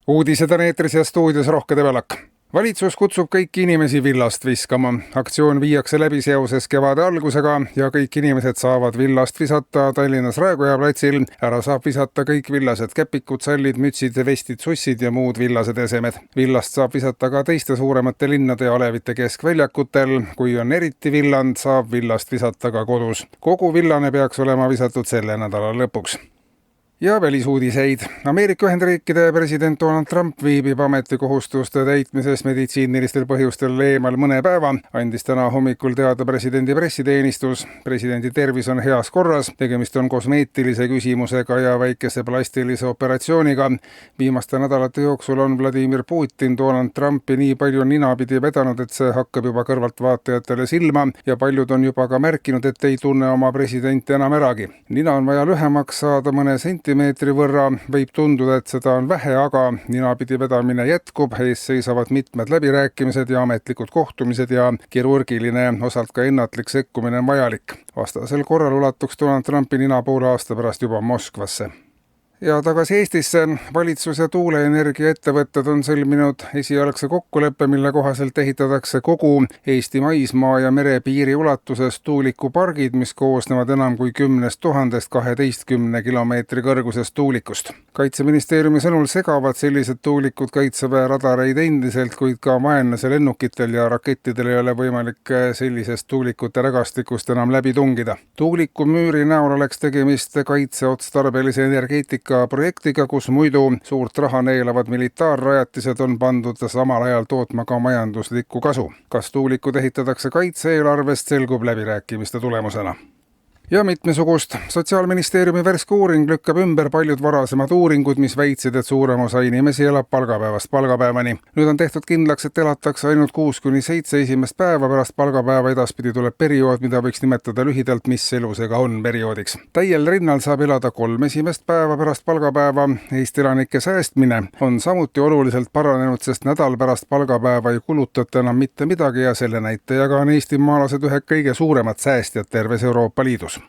Uudised on eetris ja stuudios Rohke Debelak. Valitsus kutsub kõiki inimesi villast viskama. Aktsioon viiakse läbi seoses kevade algusega ja kõik inimesed saavad villast visata Tallinnas Raekoja platsil. Ära saab visata kõik villased käpikud, sallid, mütsid, vestid, sussid ja muud villased esemed. Villast saab visata ka teiste suuremate linnade ja alevite keskväljakutel. Kui on eriti villand, saab villast visata ka kodus. Kogu villane peaks olema visatud selle nädala lõpuks. Ja välisuudiseid. Ameerika Ühendriikide president Donald Trump viibib ametikohustuste täitmises meditsiinilistel põhjustel eemal mõne päeva, andis täna hommikul teada presidendi pressiteenistus. Presidendi tervis on heas korras, tegemist on kosmeetilise küsimusega ja väikese plastilise operatsiooniga. Viimaste nädalate jooksul on Vladimir Putin Donald Trumpi nii palju ninapidi vedanud, et see hakkab juba kõrvaltvaatajatele silma ja paljud on juba ka märkinud, et ei tunne oma presidenti enam äragi. Nina on vaja lühemaks saada mõne sentimeetri võrra, võib tunduda, et seda on vähe, aga ninapidi vedamine jätkub, ees seisavad mitmed läbirääkimised ja ametlikud kohtumised ja kirurgiline, osalt ka ennatlik sekkumine on vajalik. Vastasel korral ulatuks Donald Trumpi nina poole aasta pärast juba Moskvasse. Ja tagasi Eestisse. Valitsus ja tuuleenergia ettevõtted on sõlminud esialgse kokkuleppe, mille kohaselt ehitatakse kogu Eesti maismaa ja merepiiri ulatuses tuulikupargid, mis koosnevad enam kui 10 000 12 kilomeetri kõrgusest tuulikust. Kaitseministeeriumi sõnul segavad sellised tuulikud kaitseväe radareid endiselt, kuid ka vaenlase lennukitel ja rakettidel ei ole võimalik sellisest tuulikute rägastikust enam läbi tungida. Tuulikumüüri näol oleks tegemist kaitseotstarbelise energeetika projektiga, kus muidu suurt raha neelavad militaarrajatised on pandud samal ajal tootma ka majanduslikku kasu. Kas tuulikud ehitatakse kaitse-eelarvest, selgub läbirääkimiste tulemusena. Ja mitmesugust. Sotsiaalministeeriumi värske uuring lükkab ümber paljud varasemad uuringud, mis väitsid, et suurem osa inimesi elab palgapäevast palgapäevani. Nüüd on tehtud kindlaks, et elatakse ainult 6-7 esimest päeva pärast palgapäeva. Edaspidi tuleb periood, mida võiks nimetada lühidalt, mis elusega on perioodiks. Täiel rinnal saab elada 3 esimest päeva pärast palgapäeva. Eesti elanike säästmine on samuti oluliselt paranenud, sest nädal pärast palgapäeva ei kulutata enam mitte midagi ja selle näitajaga on eestimaalased ühed kõige suuremad säästjad terves Euroopa Liidus.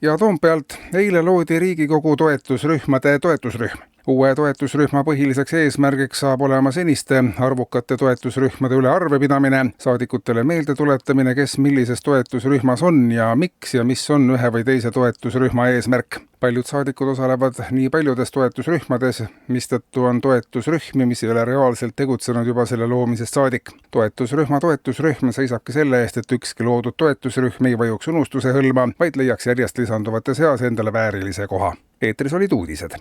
Ja Toompealt eile loodi Riigikogu toetusrühmade toetusrühm. Uue toetusrühma põhiliseks eesmärgiks saab olema seniste arvukate toetusrühmade üle arvepidamine, saadikutele meelde tuletamine, kes millises toetusrühmas on ja miks ja mis on ühe või teise toetusrühma eesmärk. Paljud saadikud osalevad nii paljudes toetusrühmades, mistõttu on toetusrühmi, mis ei ole reaalselt tegutsenud juba selle loomisest saadik. Toetusrühm seisabki selle eest, et ükski loodud toetusrühm ei vajuks unustuse hõlma, vaid leiaks järjest lisanduvate seas endale väärilise koha. Eetris olid uudised.